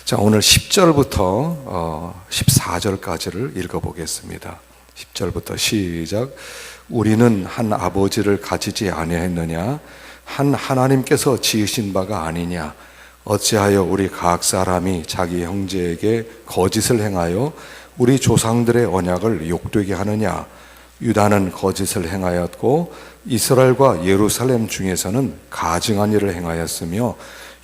자, 오늘 10절부터 14절까지를 읽어보겠습니다. 10절부터 시작. 우리는 한 아버지를 가지지 아니하였느냐? 한 하나님께서 지으신 바가 아니냐? 어찌하여 우리 각 사람이 자기 형제에게 거짓을 행하여 우리 조상들의 언약을 욕되게 하느냐? 유다는 거짓을 행하였고 이스라엘과 예루살렘 중에서는 가증한 일을 행하였으며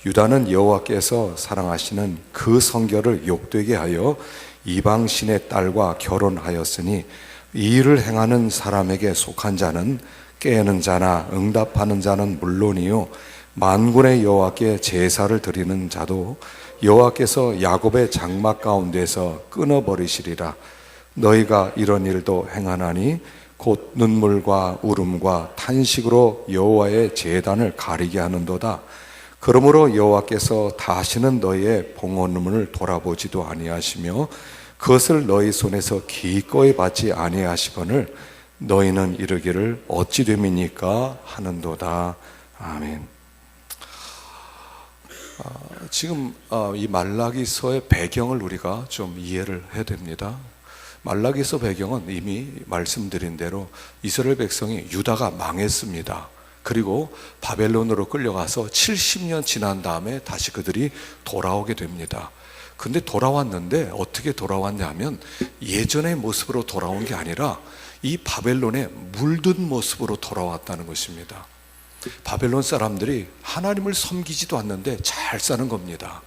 유다는 여호와께서 사랑하시는 그 성결을 욕되게 하여 이방신의 딸과 결혼하였으니 이 일을 행하는 사람에게 속한 자는 깨는 자나 응답하는 자는 물론이요 만군의 여호와께 제사를 드리는 자도 여호와께서 야곱의 장막 가운데서 끊어버리시리라. 너희가 이런 일도 행하나니 곧 눈물과 울음과 탄식으로 여호와의 제단을 가리게 하는도다. 그러므로 여호와께서 다시는 너희의 봉헌문을 돌아보지도 아니하시며 그것을 너희 손에서 기꺼이 받지 아니하시거늘 너희는 이르기를 어찌 됨이니까 하는도다. 아멘. 지금 이 말라기서의 배경을 우리가 좀 이해를 해야 됩니다. 말라기서 배경은 이미 말씀드린 대로 이스라엘 백성이 유다가 망했습니다. 그리고 바벨론으로 끌려가서 70년 지난 다음에 다시 그들이 돌아오게 됩니다. 근데 돌아왔는데 어떻게 돌아왔냐면 예전의 모습으로 돌아온 게 아니라 이 바벨론에 물든 모습으로 돌아왔다는 것입니다. 바벨론 사람들이 하나님을 섬기지도 않는데 잘 사는 겁니다.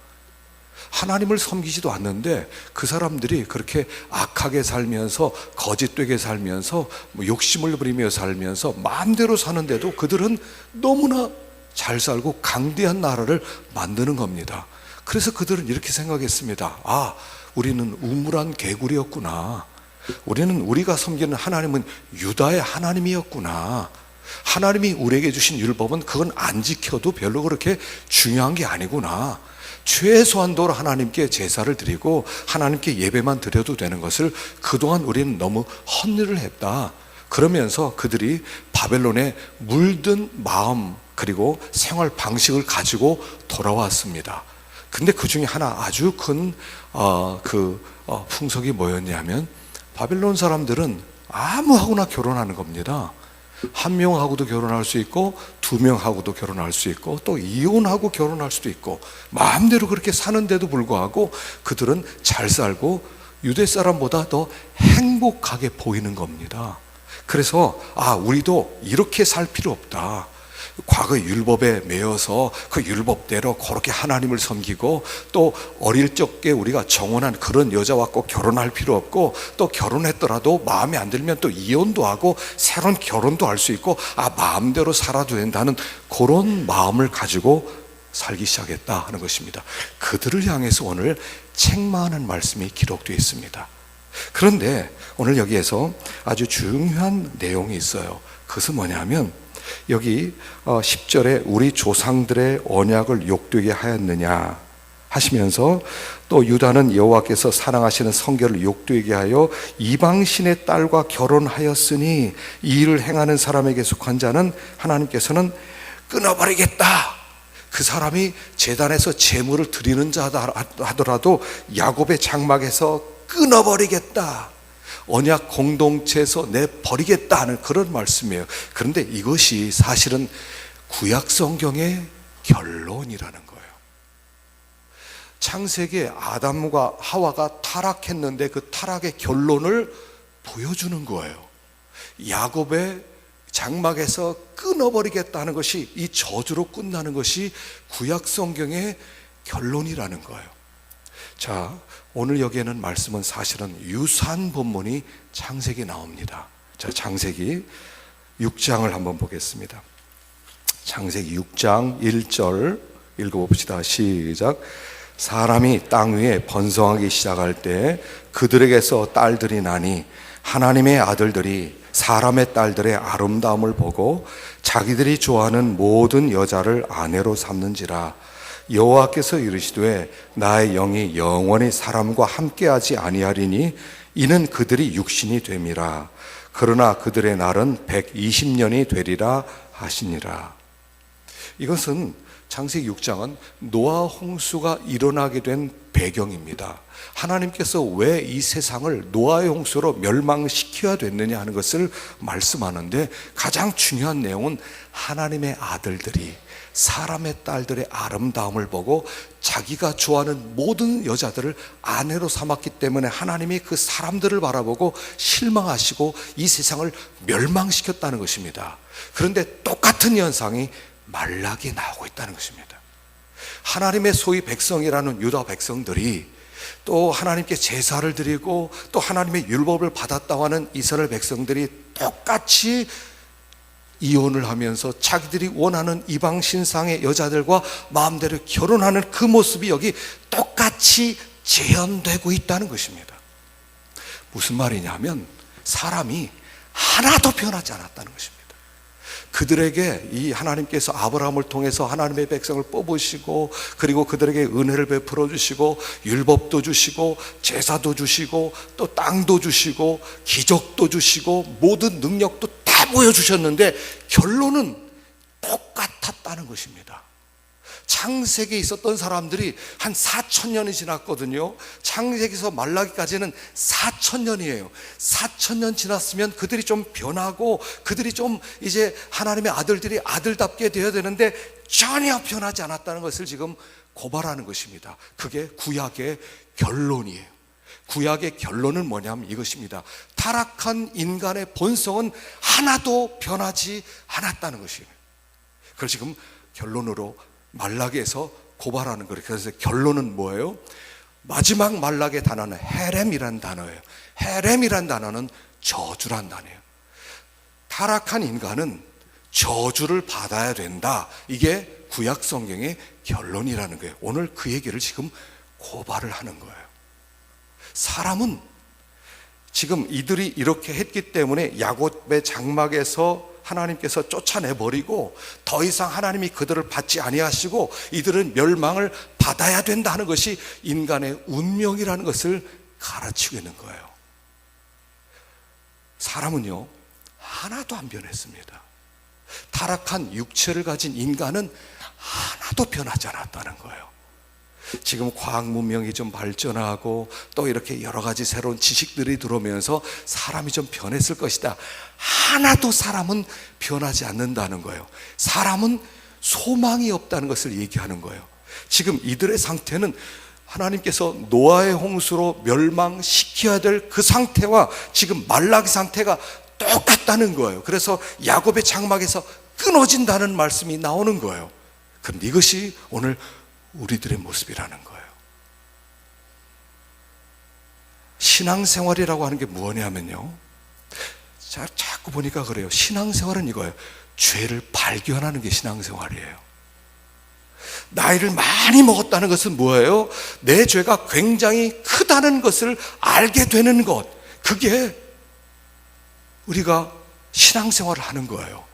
하나님을 섬기지도 않는데 그 사람들이 그렇게 악하게 살면서 거짓되게 살면서 욕심을 부리며 살면서 마음대로 사는데도 그들은 너무나 잘 살고 강대한 나라를 만드는 겁니다. 그래서 그들은 이렇게 생각했습니다. 아, 우리는 우물한 개구리였구나. 우리가 섬기는 하나님은 유다의 하나님이었구나. 하나님이 우리에게 주신 율법은 그건 안 지켜도 별로 그렇게 중요한 게 아니구나. 최소한도로 하나님께 제사를 드리고 하나님께 예배만 드려도 되는 것을 그동안 우리는 너무 헛일을 했다. 그러면서 그들이 바벨론에 물든 마음 그리고 생활 방식을 가지고 돌아왔습니다. 근데 그 중에 하나 아주 큰 풍속이 뭐였냐면 바벨론 사람들은 아무하고나 결혼하는 겁니다. 한 명하고도 결혼할 수 있고 두 명하고도 결혼할 수 있고 또 이혼하고 결혼할 수도 있고 마음대로 그렇게 사는데도 불구하고 그들은 잘 살고 유대 사람보다 더 행복하게 보이는 겁니다. 그래서 우리도 이렇게 살 필요 없다. 과거 율법에 매여서 그 율법대로 그렇게 하나님을 섬기고 또 어릴 적에 우리가 정혼한 그런 여자와 꼭 결혼할 필요 없고 또 결혼했더라도 마음에 안 들면 또 이혼도 하고 새로운 결혼도 할 수 있고 마음대로 살아도 된다는 그런 마음을 가지고 살기 시작했다 하는 것입니다. 그들을 향해서 오늘 책망하는 말씀이 기록되어 있습니다. 그런데 오늘 여기에서 아주 중요한 내용이 있어요. 그것은 뭐냐면 여기 10절에 우리 조상들의 언약을 욕되게 하였느냐 하시면서 또 유다는 여호와께서 사랑하시는 성결을 욕되게 하여 이방신의 딸과 결혼하였으니 이 일을 행하는 사람에게 속한 자는 하나님께서는 끊어버리겠다. 그 사람이 제단에서 제물을 드리는 자 하더라도 야곱의 장막에서 끊어버리겠다. 언약 공동체에서 내버리겠다는 그런 말씀이에요. 그런데 이것이 사실은 구약 성경의 결론이라는 거예요. 창세기에 아담과 하와가 타락했는데 그 타락의 결론을 보여주는 거예요. 야곱의 장막에서 끊어버리겠다는 것이 이 저주로 끝나는 것이 구약 성경의 결론이라는 거예요. 자, 오늘 여기에는 말씀은 사실은 유사한 본문이 창세기 나옵니다. 자, 창세기 6장을 한번 보겠습니다. 창세기 6장 1절 읽어봅시다. 시작. 사람이 땅 위에 번성하기 시작할 때 그들에게서 딸들이 나니 하나님의 아들들이 사람의 딸들의 아름다움을 보고 자기들이 좋아하는 모든 여자를 아내로 삼는지라. 여호와께서 이르시되 나의 영이 영원히 사람과 함께하지 아니하리니 이는 그들이 육신이 됨이라. 그러나 그들의 날은 120년이 되리라 하시니라. 이것은 창세기 6장은 노아 홍수가 일어나게 된 배경입니다. 하나님께서 왜 이 세상을 노아의 홍수로 멸망시켜야 됐느냐 하는 것을 말씀하는데, 가장 중요한 내용은 하나님의 아들들이 사람의 딸들의 아름다움을 보고 자기가 좋아하는 모든 여자들을 아내로 삼았기 때문에 하나님이 그 사람들을 바라보고 실망하시고 이 세상을 멸망시켰다는 것입니다. 그런데 똑같은 현상이 말라기에 나오고 있다는 것입니다. 하나님의 소위 백성이라는 유다 백성들이 또 하나님께 제사를 드리고 또 하나님의 율법을 받았다고 하는 이스라엘 백성들이 똑같이 이혼을 하면서 자기들이 원하는 이방 신상의 여자들과 마음대로 결혼하는 그 모습이 여기 똑같이 재현되고 있다는 것입니다. 무슨 말이냐면 사람이 하나도 변하지 않았다는 것입니다. 그들에게 이 하나님께서 아브라함을 통해서 하나님의 백성을 뽑으시고, 그리고 그들에게 은혜를 베풀어 주시고 율법도 주시고 제사도 주시고 또 땅도 주시고 기적도 주시고 모든 능력도 다 보여주셨는데 결론은 똑같았다는 것입니다. 창세기에 있었던 사람들이 한 4,000년이 지났거든요. 창세기에서 말라기까지는 4,000년이에요. 4,000년 지났으면 그들이 좀 변하고 그들이 좀 이제 하나님의 아들들이 아들답게 되어야 되는데 전혀 변하지 않았다는 것을 지금 고발하는 것입니다. 그게 구약의 결론이에요. 구약의 결론은 뭐냐면 이것입니다. 타락한 인간의 본성은 하나도 변하지 않았다는 것이에요. 그걸 지금 결론으로 말라기에서 고발하는 거예요. 그래서 결론은 뭐예요? 마지막 말라기의 단어는 헤렘이란 단어예요. 헤렘이란 단어는 저주란 단어예요. 타락한 인간은 저주를 받아야 된다. 이게 구약 성경의 결론이라는 거예요. 오늘 그 얘기를 지금 고발을 하는 거예요. 사람은 지금 이들이 이렇게 했기 때문에 야곱의 장막에서 하나님께서 쫓아내버리고 더 이상 하나님이 그들을 받지 아니하시고 이들은 멸망을 받아야 된다 하는 것이 인간의 운명이라는 것을 가르치고 있는 거예요. 사람은요 하나도 안 변했습니다. 타락한 육체를 가진 인간은 하나도 변하지 않았다는 거예요. 지금 과학 문명이 좀 발전하고 또 이렇게 여러 가지 새로운 지식들이 들어오면서 사람이 좀 변했을 것이다. 하나도 사람은 변하지 않는다는 거예요. 사람은 소망이 없다는 것을 얘기하는 거예요. 지금 이들의 상태는 하나님께서 노아의 홍수로 멸망시켜야 될 그 상태와 지금 말라기 상태가 똑같다는 거예요. 그래서 야곱의 장막에서 끊어진다는 말씀이 나오는 거예요. 그런데 이것이 오늘 우리들의 모습이라는 거예요. 신앙생활이라고 하는 게 뭐냐면요, 자꾸 보니까 그래요. 신앙생활은 이거예요. 죄를 발견하는 게 신앙생활이에요. 나이를 많이 먹었다는 것은 뭐예요? 내 죄가 굉장히 크다는 것을 알게 되는 것, 그게 우리가 신앙생활을 하는 거예요.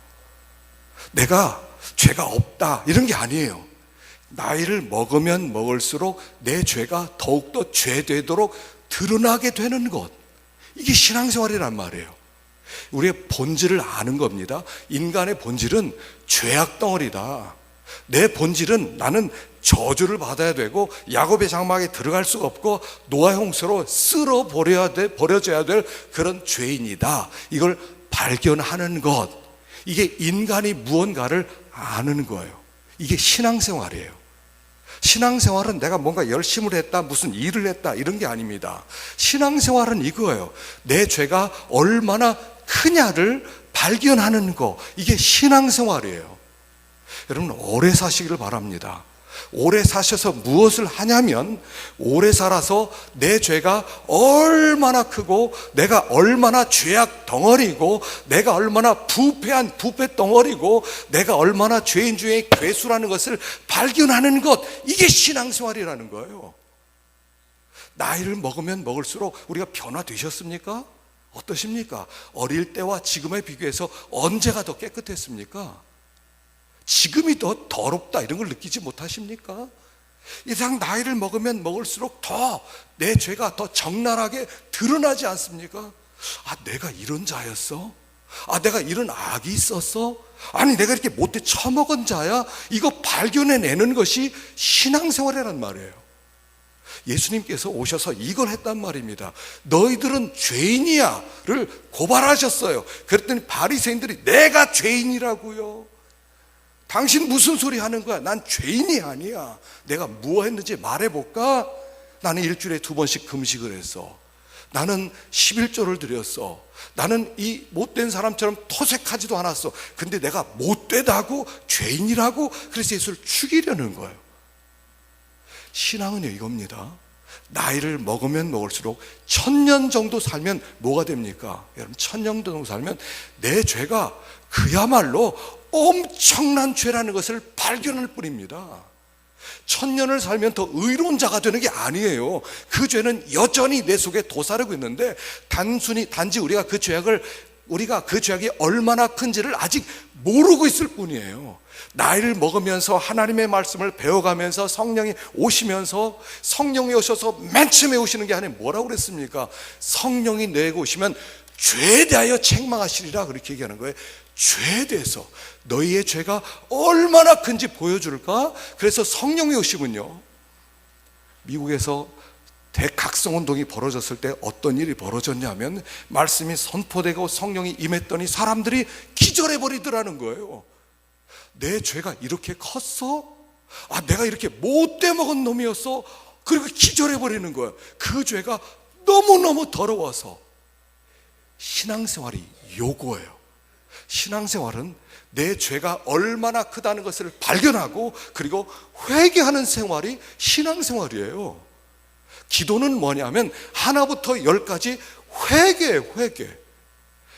내가 죄가 없다 이런 게 아니에요. 나이를 먹으면 먹을수록 내 죄가 더욱더 죄되도록 드러나게 되는 것, 이게 신앙생활이란 말이에요. 우리의 본질을 아는 겁니다. 인간의 본질은 죄악 덩어리다. 내 본질은 나는 저주를 받아야 되고 야곱의 장막에 들어갈 수가 없고 노아의 홍수로 쓸어 버려져야 될 그런 죄인이다. 이걸 발견하는 것, 이게 인간이 무언가를 아는 거예요. 이게 신앙생활이에요. 신앙생활은 내가 뭔가 열심을 했다, 무슨 일을 했다 이런 게 아닙니다. 신앙생활은 이거예요. 내 죄가 얼마나 크냐를 발견하는 거, 이게 신앙생활이에요. 여러분 오래 사시기를 바랍니다. 오래 사셔서 무엇을 하냐면, 오래 살아서 내 죄가 얼마나 크고 내가 얼마나 죄악 덩어리고 내가 얼마나 부패한 부패 덩어리고 내가 얼마나 죄인 중에 괴수라는 것을 발견하는 것, 이게 신앙생활이라는 거예요. 나이를 먹으면 먹을수록 우리가 변화되셨습니까? 어떠십니까? 어릴 때와 지금에 비교해서 언제가 더 깨끗했습니까? 지금이 더 더럽다 이런 걸 느끼지 못하십니까? 이상 나이를 먹으면 먹을수록 더 내 죄가 더 적나라하게 드러나지 않습니까? 아, 내가 이런 자였어? 아, 내가 이런 악이 있었어? 아니, 내가 이렇게 못돼 처먹은 자야? 이거 발견해내는 것이 신앙생활이란 말이에요. 예수님께서 오셔서 이걸 했단 말입니다. 너희들은 죄인이야를 고발하셨어요. 그랬더니 바리새인들이 내가 죄인이라고요? 당신 무슨 소리 하는 거야? 난 죄인이 아니야. 내가 뭐 했는지 말해볼까? 나는 일주일에 2번씩 금식을 했어. 나는 11조를 드렸어. 나는 이 못된 사람처럼 토색하지도 않았어. 근데 내가 못되다고, 죄인이라고, 그래서 예수를 죽이려는 거예요. 신앙은요, 이겁니다. 나이를 먹으면 먹을수록 1000년 정도 살면 뭐가 됩니까? 여러분, 1000년 정도 살면 내 죄가 그야말로 엄청난 죄라는 것을 발견할 뿐입니다. 1000년을 살면 더 의로운 자가 되는 게 아니에요. 그 죄는 여전히 내 속에 도사리고 있는데 단지 우리가 그 죄악이 얼마나 큰지를 아직 모르고 있을 뿐이에요. 나이를 먹으면서 하나님의 말씀을 배워가면서 성령이 오시면서, 성령이 오셔서 맨 처음에 오시는 게 아니라 뭐라고 그랬습니까? 성령이 내게 오시면 죄에 대하여 책망하시리라, 그렇게 얘기하는 거예요. 죄에 대해서 너희의 죄가 얼마나 큰지 보여줄까? 그래서 성령이 오시군요. 미국에서 대각성운동이 벌어졌을 때 어떤 일이 벌어졌냐면, 말씀이 선포되고 성령이 임했더니 사람들이 기절해버리더라는 거예요. 내 죄가 이렇게 컸어? 아, 내가 이렇게 못돼 먹은 놈이었어? 그리고 기절해버리는 거예요. 그 죄가 너무너무 더러워서. 신앙생활이 요거예요. 신앙생활은 내 죄가 얼마나 크다는 것을 발견하고 그리고 회개하는 생활이 신앙생활이에요. 기도는 뭐냐면 하나부터 10까지 회개.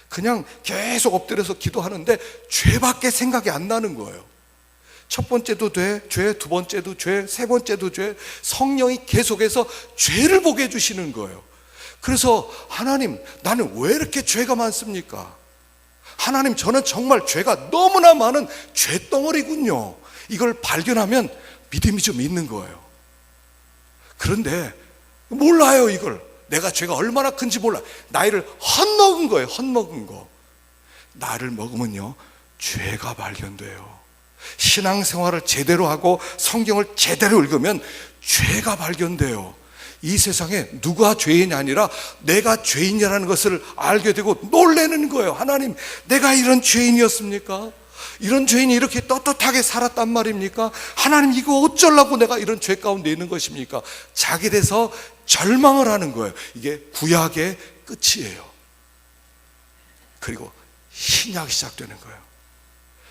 그냥 계속 엎드려서 기도하는데 죄밖에 생각이 안 나는 거예요. 첫 번째도 죄, 두 번째도 죄, 세 번째도 죄. 성령이 계속해서 죄를 보게 해주시는 거예요. 그래서 하나님, 나는 왜 이렇게 죄가 많습니까? 하나님, 저는 정말 죄가 너무나 많은 죄덩어리군요. 이걸 발견하면 믿음이 좀 있는 거예요. 그런데 몰라요. 이걸 내가 죄가 얼마나 큰지 몰라. 나이를 헛먹은 거예요. 헛먹은 거. 나이를 먹으면요, 죄가 발견돼요. 신앙생활을 제대로 하고 성경을 제대로 읽으면 죄가 발견돼요. 이 세상에 누가 죄인이 아니라 내가 죄인이라는 것을 알게 되고 놀라는 거예요. 하나님, 내가 이런 죄인이었습니까? 이런 죄인이 이렇게 떳떳하게 살았단 말입니까? 하나님, 이거 어쩌려고 내가 이런 죄 가운데 있는 것입니까? 자기 대해서 절망을 하는 거예요. 이게 구약의 끝이에요. 그리고 신약이 시작되는 거예요.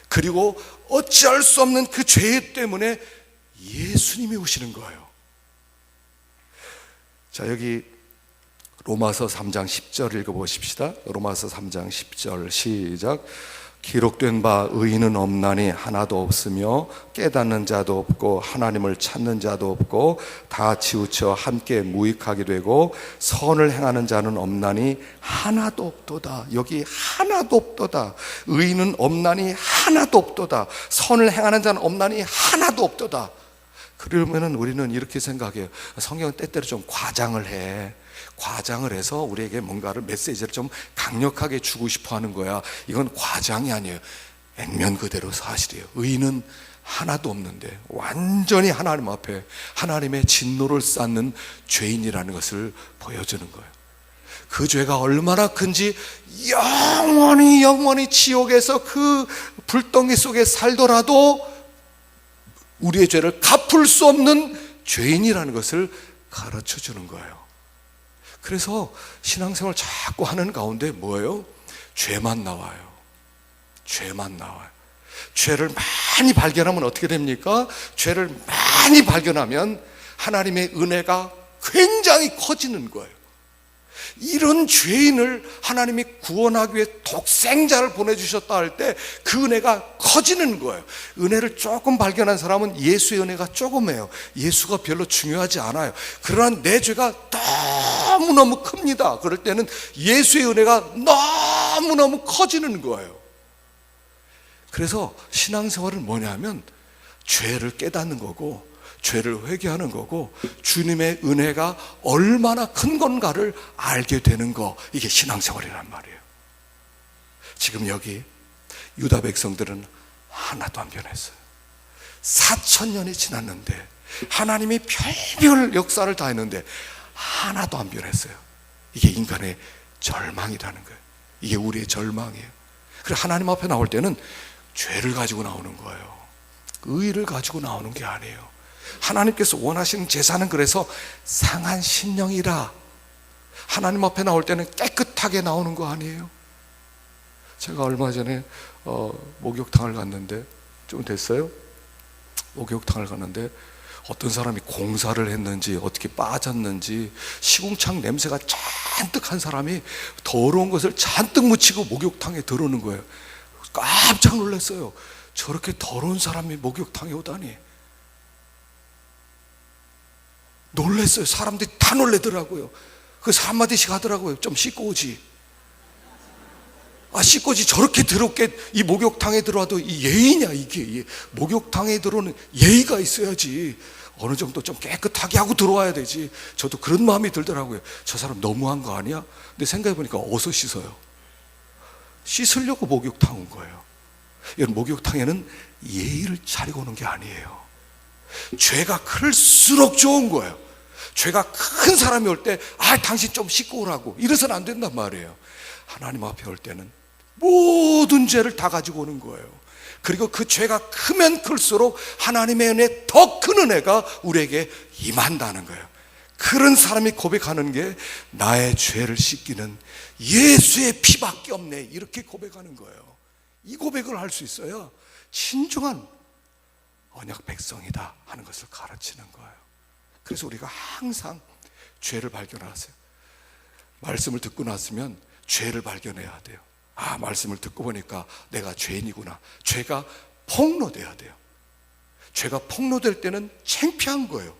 그리고 어찌할 수 없는 그 죄 때문에 예수님이 오시는 거예요. 자, 여기 로마서 3장 10절 읽어보십시다. 로마서 3장 10절 시작. 기록된 바 의인은 없나니 하나도 없으며 깨닫는 자도 없고 하나님을 찾는 자도 없고 다 치우쳐 함께 무익하게 되고 선을 행하는 자는 없나니 하나도 없도다. 여기 하나도 없도다. 의인은 없나니 하나도 없도다. 선을 행하는 자는 없나니 하나도 없도다. 그러면은 우리는 이렇게 생각해요. 성경은 때때로 좀 과장을 해서 우리에게 뭔가를 메시지를 좀 강력하게 주고 싶어 하는 거야. 이건 과장이 아니에요. 액면 그대로 사실이에요. 의인은 하나도 없는데 완전히 하나님 앞에 하나님의 진노를 쌓는 죄인이라는 것을 보여주는 거예요. 그 죄가 얼마나 큰지 영원히 지옥에서 그 불덩이 속에 살더라도 우리의 죄를 갚을 수 없는 죄인이라는 것을 가르쳐 주는 거예요. 그래서 신앙생활 자꾸 하는 가운데 뭐예요? 죄만 나와요. 죄를 많이 발견하면 어떻게 됩니까? 죄를 많이 발견하면 하나님의 은혜가 굉장히 커지는 거예요. 이런 죄인을 하나님이 구원하기 위해 독생자를 보내주셨다 할 때 그 은혜가 커지는 거예요. 은혜를 조금 발견한 사람은 예수의 은혜가 조금해요. 예수가 별로 중요하지 않아요. 그러나 내 죄가 너무너무 큽니다. 그럴 때는 예수의 은혜가 너무너무 커지는 거예요. 그래서 신앙생활은 뭐냐면 죄를 깨닫는 거고 죄를 회개하는 거고 주님의 은혜가 얼마나 큰 건가를 알게 되는 거, 이게 신앙생활이란 말이에요. 지금 여기 유다 백성들은 하나도 안 변했어요. 4,000년이 지났는데, 하나님이 별별 역사를 다 했는데 하나도 안 변했어요. 이게 인간의 절망이라는 거예요. 이게 우리의 절망이에요. 그래서 하나님 앞에 나올 때는 죄를 가지고 나오는 거예요. 의를 가지고 나오는 게 아니에요. 하나님께서 원하시는 제사는 그래서 상한 심령이라, 하나님 앞에 나올 때는 깨끗하게 나오는 거 아니에요. 제가 얼마 전에 목욕탕을 갔는데, 좀 됐어요? 목욕탕을 갔는데 어떤 사람이 공사를 했는지 어떻게 빠졌는지 시궁창 냄새가 잔뜩 한 사람이 더러운 것을 잔뜩 묻히고 목욕탕에 들어오는 거예요. 깜짝 놀랐어요. 저렇게 더러운 사람이 목욕탕에 오다니. 놀랐어요. 사람들이 다 놀래더라고요. 그래서 한마디씩 하더라고요. 좀 씻고 오지. 씻고 오지. 저렇게 더럽게 이 목욕탕에 들어와도 이 예의냐, 이게. 목욕탕에 들어오는 예의가 있어야지. 어느 정도 좀 깨끗하게 하고 들어와야 되지. 저도 그런 마음이 들더라고요. 저 사람 너무한 거 아니야? 근데 생각해보니까 어디서 씻어요? 씻으려고 목욕탕 온 거예요. 이건 목욕탕에는 예의를 차리고 오는 게 아니에요. 죄가 클수록 좋은 거예요. 죄가 큰 사람이 올 때, 당신 좀 씻고 오라고 이래서는 안 된단 말이에요. 하나님 앞에 올 때는 모든 죄를 다 가지고 오는 거예요. 그리고 그 죄가 크면 클수록 하나님의 은혜, 더 큰 은혜가 우리에게 임한다는 거예요. 그런 사람이 고백하는 게 나의 죄를 씻기는 예수의 피밖에 없네, 이렇게 고백하는 거예요. 이 고백을 할 수 있어야 진정한 언약 백성이다 하는 것을 가르치는 거예요. 그래서 우리가 항상 죄를 발견하세요. 말씀을 듣고 났으면 죄를 발견해야 돼요. 말씀을 듣고 보니까 내가 죄인이구나. 죄가 폭로돼야 돼요. 죄가 폭로될 때는 창피한 거예요.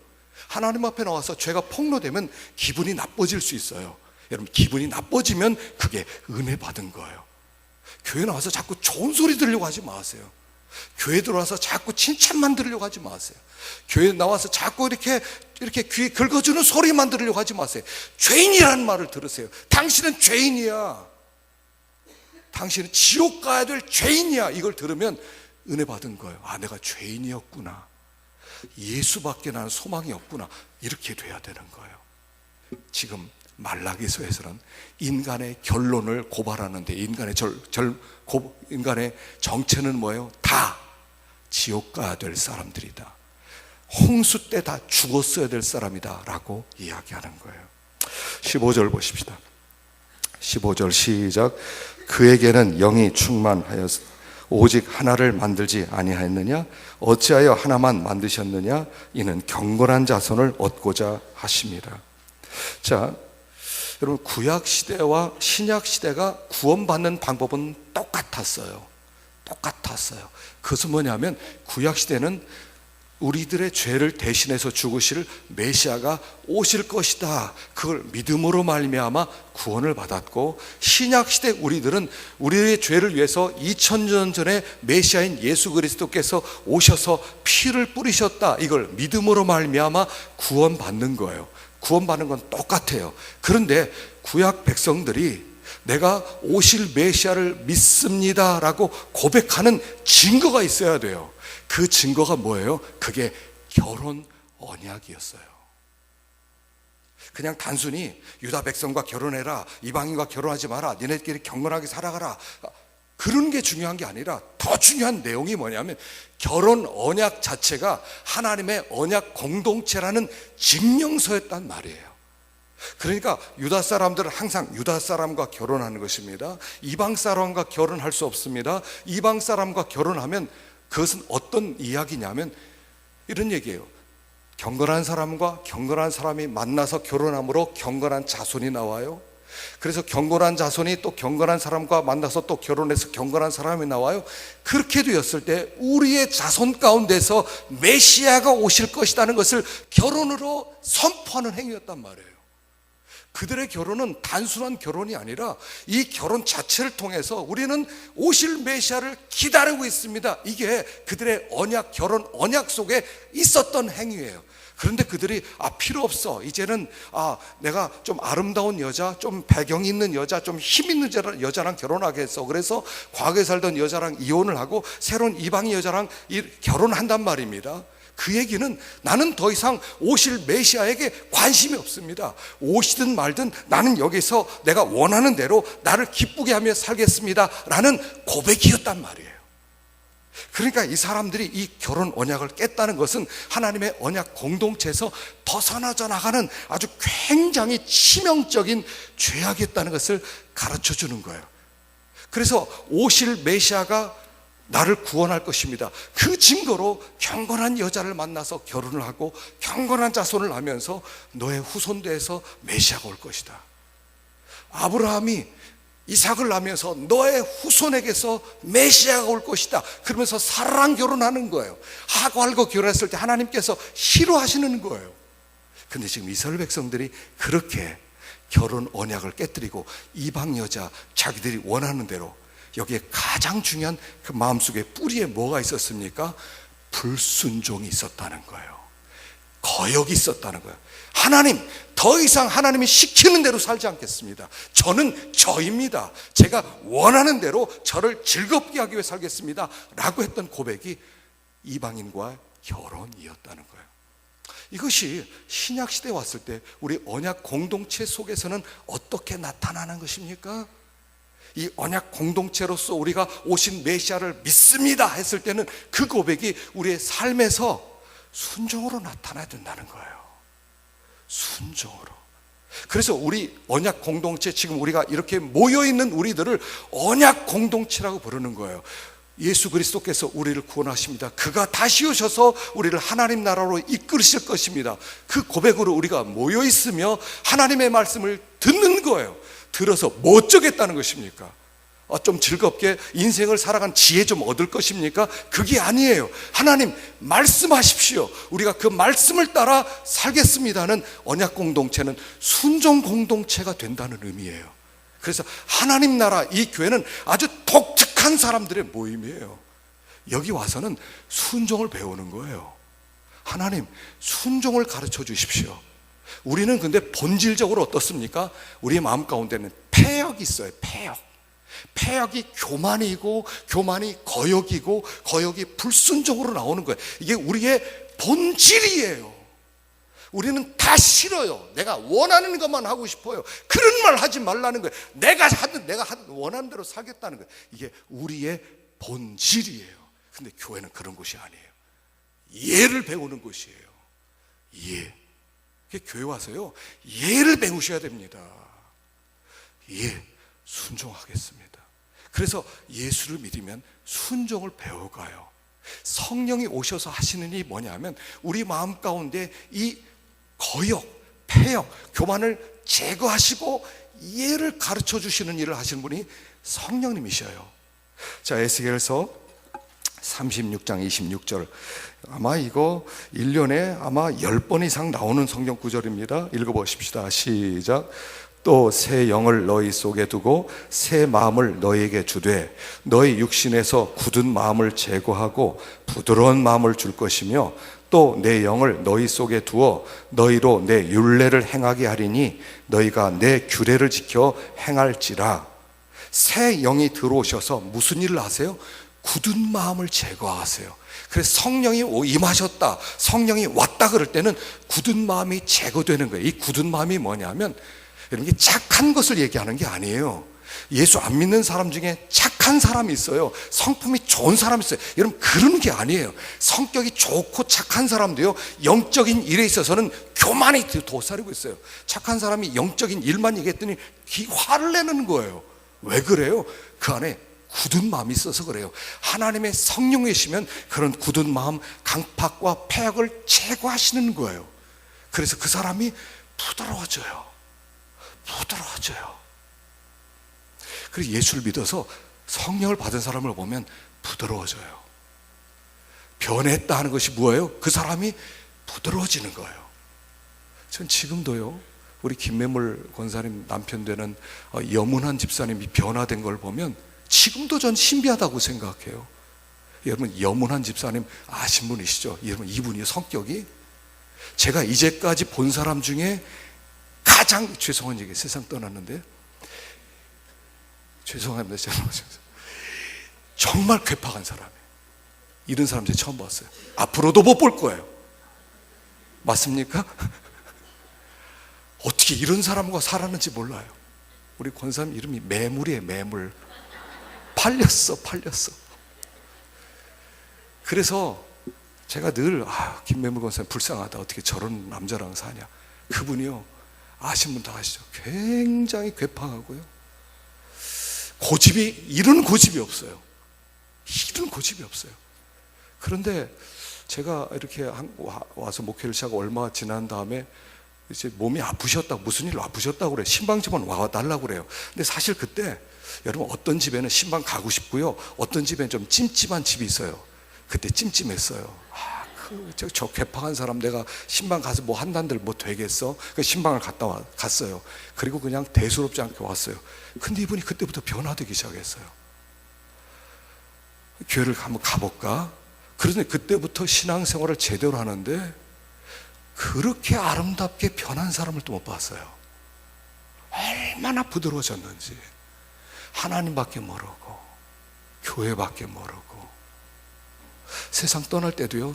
하나님 앞에 나와서 죄가 폭로되면 기분이 나빠질 수 있어요. 여러분, 기분이 나빠지면 그게 은혜 받은 거예요. 교회 나와서 자꾸 좋은 소리 들으려고 하지 마세요. 교회 들어와서 자꾸 칭찬만 들으려고 하지 마세요. 교회 나와서 자꾸 이렇게 귀 긁어주는 소리만 들으려고 하지 마세요. 죄인이라는 말을 들으세요. 당신은 죄인이야. 당신은 지옥 가야 될 죄인이야. 이걸 들으면 은혜 받은 거예요. 내가 죄인이었구나. 예수밖에 나는 소망이 없구나. 이렇게 돼야 되는 거예요. 지금 말라기서에서는 인간의 결론을 고발하는데, 인간의 정체는 뭐예요? 다 지옥 가야 될 사람들이다. 홍수 때 다 죽었어야 될 사람이다 라고 이야기하는 거예요. 15절 보십시다. 15절 시작. 그에게는 영이 충만하여서 오직 하나를 만들지 아니하였느냐? 어찌하여 하나만 만드셨느냐? 이는 경건한 자손을 얻고자 하심이라. 자, 여러분, 구약 시대와 신약 시대가 구원받는 방법은 똑같았어요. 그것은 뭐냐면, 구약 시대는 우리들의 죄를 대신해서 죽으실 메시아가 오실 것이다, 그걸 믿음으로 말미암아 구원을 받았고, 신약 시대 우리들은 우리의 죄를 위해서 2000년 전에 메시아인 예수 그리스도께서 오셔서 피를 뿌리셨다, 이걸 믿음으로 말미암아 구원받는 거예요. 구원받는 건 똑같아요. 그런데 구약 백성들이 내가 오실 메시아를 믿습니다 라고 고백하는 증거가 있어야 돼요. 그 증거가 뭐예요? 그게 결혼 언약이었어요. 그냥 단순히 유다 백성과 결혼해라, 이방인과 결혼하지 마라, 니네끼리 경건하게 살아가라, 그런 게 중요한 게 아니라 더 중요한 내용이 뭐냐면, 결혼 언약 자체가 하나님의 언약 공동체라는 증명서였단 말이에요. 그러니까 유다 사람들은 항상 유다 사람과 결혼하는 것입니다. 이방 사람과 결혼할 수 없습니다. 이방 사람과 결혼하면 그것은 어떤 이야기냐면 이런 얘기예요. 경건한 사람과 경건한 사람이 만나서 결혼함으로 경건한 자손이 나와요. 그래서 경건한 자손이 또 경건한 사람과 만나서 또 결혼해서 경건한 사람이 나와요. 그렇게 되었을 때 우리의 자손 가운데서 메시아가 오실 것이라는 것을 결혼으로 선포하는 행위였단 말이에요. 그들의 결혼은 단순한 결혼이 아니라 이 결혼 자체를 통해서 우리는 오실 메시아를 기다리고 있습니다. 이게 그들의 언약, 결혼 언약 속에 있었던 행위예요. 그런데 그들이 필요 없어. 이제는 내가 좀 아름다운 여자, 좀 배경 있는 여자, 좀 힘 있는 여자랑 결혼하겠어. 그래서 과거에 살던 여자랑 이혼을 하고 새로운 이방인 여자랑 결혼한단 말입니다. 그 얘기는 나는 더 이상 오실 메시아에게 관심이 없습니다. 오시든 말든 나는 여기서 내가 원하는 대로 나를 기쁘게 하며 살겠습니다 라는 고백이었단 말이에요. 그러니까 이 사람들이 이 결혼 언약을 깼다는 것은 하나님의 언약 공동체에서 벗어나져 나가는 아주 굉장히 치명적인 죄악이었다는 것을 가르쳐 주는 거예요. 그래서 오실 메시아가 나를 구원할 것입니다. 그 증거로 경건한 여자를 만나서 결혼을 하고 경건한 자손을 낳으면서 너의 후손대에서 메시아가 올 것이다. 아브라함이 이삭을 낳으면서 너의 후손에게서 메시아가 올 것이다. 그러면서 사라랑 결혼하는 거예요. 하갈과 결혼했을 때 하나님께서 싫어하시는 거예요. 근데 지금 이스라엘 백성들이 그렇게 결혼 언약을 깨뜨리고 이방 여자 자기들이 원하는 대로, 여기에 가장 중요한 그 마음속에 뿌리에 뭐가 있었습니까? 불순종이 있었다는 거예요. 거역이 있었다는 거예요. 하나님, 더 이상 하나님이 시키는 대로 살지 않겠습니다. 저는 저입니다. 제가 원하는 대로 저를 즐겁게 하기 위해 살겠습니다 라고 했던 고백이 이방인과 결혼이었다는 거예요. 이것이 신약시대에 왔을 때 우리 언약 공동체 속에서는 어떻게 나타나는 것입니까? 이 언약 공동체로서 우리가 오신 메시아를 믿습니다 했을 때는 그 고백이 우리의 삶에서 순종으로 나타나야 된다는 거예요. 순종으로. 그래서 우리 언약 공동체, 지금 우리가 이렇게 모여있는 우리들을 언약 공동체라고 부르는 거예요. 예수 그리스도께서 우리를 구원하십니다. 그가 다시 오셔서 우리를 하나님 나라로 이끌으실 것입니다. 그 고백으로 우리가 모여있으며 하나님의 말씀을 듣는 거예요. 들어서 뭐 어쩌겠다는 것입니까? 좀 즐겁게 인생을 살아간 지혜 좀 얻을 것입니까? 그게 아니에요. 하나님 말씀하십시오. 우리가 그 말씀을 따라 살겠습니다는 언약 공동체는 순종 공동체가 된다는 의미예요. 그래서 하나님 나라, 이 교회는 아주 독특한 사람들의 모임이에요. 여기 와서는 순종을 배우는 거예요. 하나님 순종을 가르쳐 주십시오. 우리는 근데 본질적으로 어떻습니까? 우리의 마음 가운데는 패역이 있어요. 패역이 교만이고, 교만이 거역이고, 거역이 불순종으로 나오는 거예요. 이게 우리의 본질이에요. 우리는 다 싫어요. 내가 원하는 것만 하고 싶어요. 그런 말 하지 말라는 거예요. 내가 하든 원하는 대로 살겠다는 거예요. 이게 우리의 본질이에요. 근데 교회는 그런 곳이 아니에요. 예를 배우는 곳이에요. 예. 교회 와서요, 예를 배우셔야 됩니다. 예, 순종하겠습니다. 그래서 예수를 믿으면 순종을 배워가요. 성령이 오셔서 하시는 일이 뭐냐면 우리 마음 가운데 이 거역, 패역, 교만을 제거하시고 예를 가르쳐 주시는 일을 하시는 분이 성령님이셔요. 자, 에스겔서 36장 26절, 아마 이거 1년에 아마 10번 이상 나오는 성경 구절입니다. 읽어보십시다. 시작. 또 새 영을 너희 속에 두고 새 마음을 너희에게 주되 너희 육신에서 굳은 마음을 제거하고 부드러운 마음을 줄 것이며 또 내 영을 너희 속에 두어 너희로 내 율례를 행하게 하리니 너희가 내 규례를 지켜 행할지라. 새 영이 들어오셔서 무슨 일을 하세요? 굳은 마음을 제거하세요. 그래서 성령이 임하셨다, 성령이 왔다 그럴 때는 굳은 마음이 제거되는 거예요. 이 굳은 마음이 뭐냐면 여러분, 이게 착한 것을 얘기하는 게 아니에요. 예수 안 믿는 사람 중에 착한 사람이 있어요. 성품이 좋은 사람이 있어요. 여러분, 그런 게 아니에요. 성격이 좋고 착한 사람도요, 영적인 일에 있어서는 교만이 도사리고 있어요. 착한 사람이 영적인 일만 얘기했더니 화를 내는 거예요. 왜 그래요? 그 안에 굳은 마음이 있어서 그래요. 하나님의 성령이시면 그런 굳은 마음, 강팍과 패역을 제거하시는 거예요. 그래서 그 사람이 부드러워져요. 그리고 예수를 믿어서 성령을 받은 사람을 보면 부드러워져요. 변했다 하는 것이 뭐예요? 그 사람이 부드러워지는 거예요. 전 지금도요, 우리 김매물 권사님 남편 되는 염은한 집사님이 변화된 걸 보면 지금도 전 신비하다고 생각해요. 여러분, 염은한 집사님 아신 분이시죠? 여러분, 이분이 성격이 제가 이제까지 본 사람 중에 가장, 죄송한 얘기, 세상 떠났는데, 죄송합니다. 정말 괴팍한 사람이에요. 이런 사람 제가 처음 봤어요. 앞으로도 못 볼 거예요. 맞습니까? 어떻게 이런 사람과 살았는지 몰라요. 우리 권사님 이름이 매물이에요. 매물. 팔렸어. 그래서 제가 늘 김매물 권사님 불쌍하다. 어떻게 저런 남자랑 사냐. 그분이요, 아신 분 다 아시죠? 굉장히 괴팍하고요, 고집이, 이런 고집이 없어요. 이런 고집이 없어요. 그런데 제가 이렇게 와서 목회를 시작하고 얼마 지난 다음에 이제 몸이 아프셨다고, 무슨 일로 아프셨다고 그래요. 신방집은 와달라고 그래요. 근데 사실 그때 여러분, 어떤 집에는 신방 가고 싶고요, 어떤 집에는 좀 찜찜한 집이 있어요. 그때 찜찜했어요. 저 괴팍한 사람, 내가 신방 가서 뭐 한단들 뭐 되겠어? 그 신방을 갔어요. 그리고 그냥 대수롭지 않게 왔어요. 근데 이분이 그때부터 변화되기 시작했어요. 교회를 한번 가볼까? 그런데 그때부터 신앙생활을 제대로 하는데 그렇게 아름답게 변한 사람을 또 못 봤어요. 얼마나 부드러워졌는지. 하나님밖에 모르고 교회밖에 모르고 세상 떠날 때도요,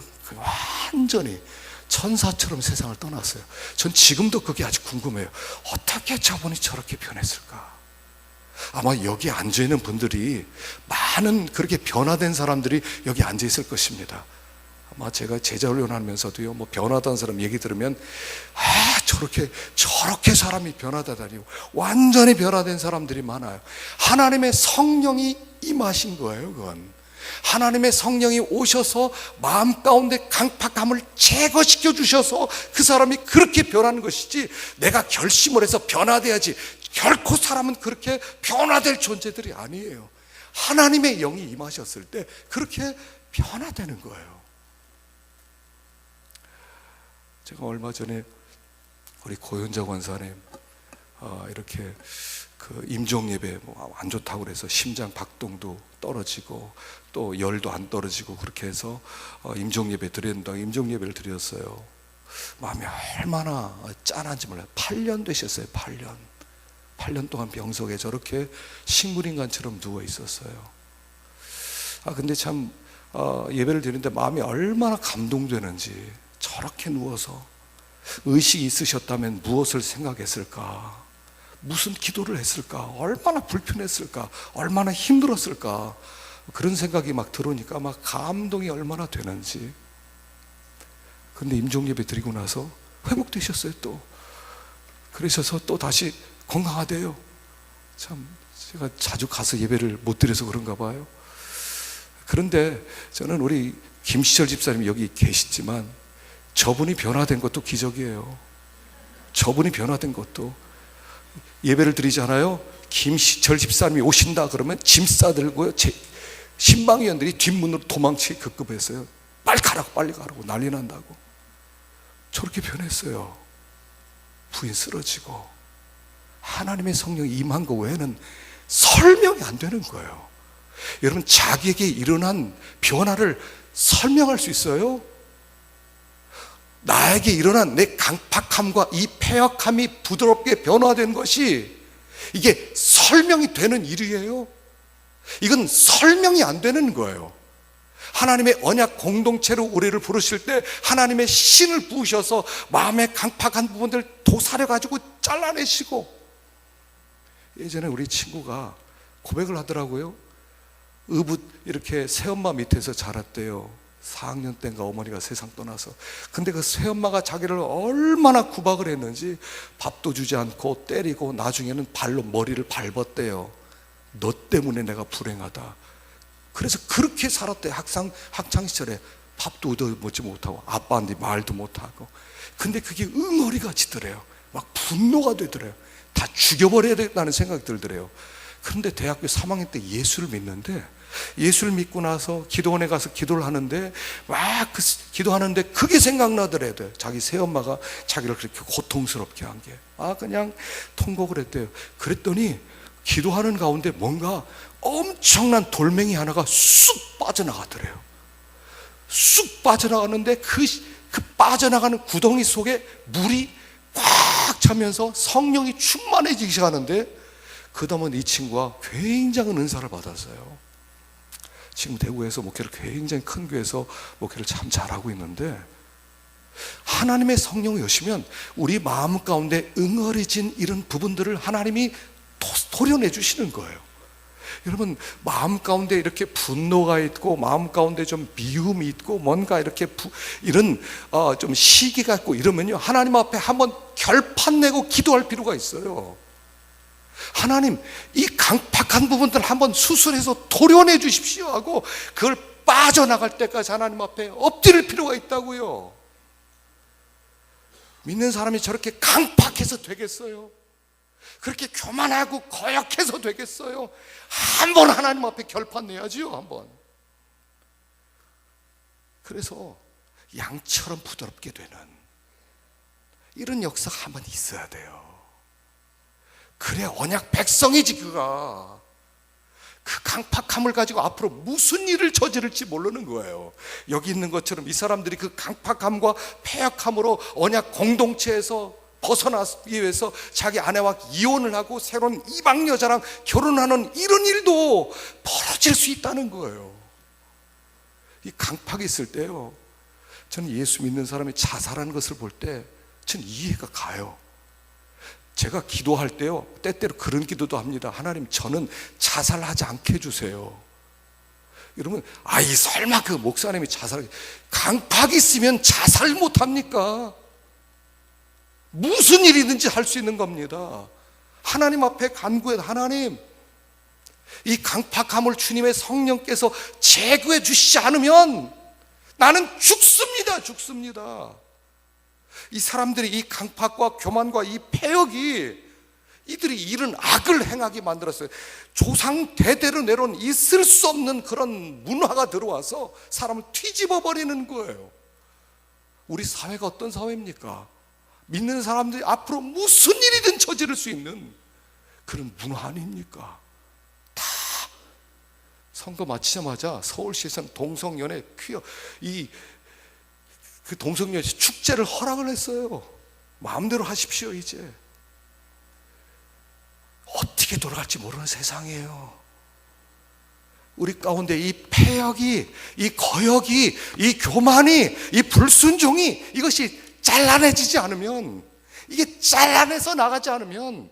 완전히 천사처럼 세상을 떠났어요. 전 지금도 그게 아주 궁금해요. 어떻게 저분이 저렇게 변했을까? 아마 여기 앉아있는 분들이, 많은 그렇게 변화된 사람들이 여기 앉아있을 것입니다. 아마 제가 제자훈련하면서도요, 뭐 변화된 사람 얘기 들으면 저렇게 사람이 변화되다니요, 완전히 변화된 사람들이 많아요. 하나님의 성령이 임하신 거예요. 그건 하나님의 성령이 오셔서 마음 가운데 강팍함을 제거시켜 주셔서 그 사람이 그렇게 변하는 것이지, 내가 결심을 해서 변화돼야지, 결코 사람은 그렇게 변화될 존재들이 아니에요. 하나님의 영이 임하셨을 때 그렇게 변화되는 거예요. 제가 얼마 전에 우리 고현자 권사님 이렇게 그 임종 예배 뭐 안 좋다고 그래서 심장 박동도 떨어지고 또 열도 안 떨어지고 그렇게 해서 임종 예배 드린다고 임종 예배를 드렸어요. 마음이 얼마나 짠한지 몰라요. 8년 되셨어요. 8년 동안 병석에 저렇게 식물인간처럼 누워 있었어요. 근데 참 예배를 드리는데 마음이 얼마나 감동되는지, 저렇게 누워서 의식이 있으셨다면 무엇을 생각했을까? 무슨 기도를 했을까? 얼마나 불편했을까? 얼마나 힘들었을까? 그런 생각이 막 들어오니까 막 감동이 얼마나 되는지. 근데 임종예배 드리고 나서 회복되셨어요. 또 그러셔서 또 다시 건강하대요. 참, 제가 자주 가서 예배를 못 드려서 그런가 봐요. 그런데 저는 우리 김시철 집사님이 여기 계시지만 저분이 변화된 것도 기적이에요. 저분이 변화된 것도. 예배를 드리잖아요. 김시철 집사님이 오신다 그러면 짐 싸들고요, 신방위원들이 뒷문으로 도망치기 급급했어요. 빨리 가라고 난리 난다고. 저렇게 변했어요. 부인 쓰러지고. 하나님의 성령이 임한 거 외에는 설명이 안 되는 거예요. 여러분, 자기에게 일어난 변화를 설명할 수 있어요? 나에게 일어난 내 강팍함과 이 폐역함이 부드럽게 변화된 것이, 이게 설명이 되는 일이에요? 이건 설명이 안 되는 거예요. 하나님의 언약 공동체로 우리를 부르실 때 하나님의 신을 부으셔서 마음의 강팍한 부분들 도사려 가지고 잘라내시고. 예전에 우리 친구가 고백을 하더라고요. 의붓 이렇게 새엄마 밑에서 자랐대요. 4학년 때인가 어머니가 세상 떠나서. 근데 그 새엄마가 자기를 얼마나 구박을 했는지 밥도 주지 않고 때리고 나중에는 발로 머리를 밟았대요. 너 때문에 내가 불행하다. 그래서 그렇게 살았대요. 학창시절에 밥도 얻어먹지 못하고 아빠한테 말도 못하고. 근데 그게 응어리가 지더래요. 막 분노가 되더래요. 다 죽여버려야 되겠다는 생각이 들더래요. 그런데 대학교 3학년 때 예수를 믿는데, 예수를 믿고 나서 기도원에 가서 기도를 하는데 막 기도하는데 그게 생각나더래요. 자기 새엄마가 자기를 그렇게 고통스럽게 한 게. 그냥 통곡을 했대요. 그랬더니 기도하는 가운데 뭔가 엄청난 돌멩이 하나가 쑥 빠져나가더래요. 쑥 빠져나가는데 그 빠져나가는 구덩이 속에 물이 꽉 차면서 성령이 충만해지기 시작하는데, 그 다음은 이 친구가 굉장한 은사를 받았어요. 지금 대구에서 목회를 굉장히 큰 교회에서 목회를 참 잘하고 있는데, 하나님의 성령이 오시면 우리 마음 가운데 응어리진 이런 부분들을 하나님이 도려내 주시는 거예요. 여러분, 마음 가운데 이렇게 분노가 있고, 마음 가운데 좀 미움이 있고, 뭔가 이렇게 이런 좀 시기가 있고 이러면요, 하나님 앞에 한번 결판 내고 기도할 필요가 있어요. 하나님, 이 강팍한 부분들 한번 수술해서 도려내 주십시오 하고, 그걸 빠져나갈 때까지 하나님 앞에 엎드릴 필요가 있다고요. 믿는 사람이 저렇게 강팍해서 되겠어요? 그렇게 교만하고 거역해서 되겠어요? 한번 하나님 앞에 결판 내야지요, 한번. 그래서 양처럼 부드럽게 되는 이런 역사가 한번 있어야 돼요. 그래 언약 백성이지. 그가 그 강팍함을 가지고 앞으로 무슨 일을 저지를지 모르는 거예요. 여기 있는 것처럼 이 사람들이 그 강팍함과 패역함으로 언약 공동체에서 벗어나기 위해서 자기 아내와 이혼을 하고 새로운 이방 여자랑 결혼하는 이런 일도 벌어질 수 있다는 거예요. 이 강팍이 있을 때요, 저는 예수 믿는 사람이 자살하는 것을 볼 때 저는 이해가 가요. 제가 기도할 때요, 때때로 그런 기도도 합니다. 하나님, 저는 자살하지 않게 해주세요. 여러분, 아이 설마 그 목사님이 강팍이 있으면 자살 못합니까? 무슨 일이든지 할 수 있는 겁니다. 하나님 앞에 간구해도, 하나님, 이 강팍함을 주님의 성령께서 제거해 주시지 않으면 나는 죽습니다. 이 사람들이 이 강팍과 교만과 이 패역이 이들이 이런 악을 행하게 만들었어요. 조상 대대로 내려온 있을 수 없는 그런 문화가 들어와서 사람을 뒤집어 버리는 거예요. 우리 사회가 어떤 사회입니까? 믿는 사람들이 앞으로 무슨 일이든 저지를 수 있는 그런 문화 아닙니까? 다 선거 마치자마자 서울시에서는 동성연애 퀴어 그 동성연애 축제를 허락을 했어요. 마음대로 하십시오. 이제 어떻게 돌아갈지 모르는 세상이에요. 우리 가운데 이 패역이, 이 거역이, 이 교만이, 이 불순종이, 이것이 잘라내지지 않으면, 이게 잘라내서 나가지 않으면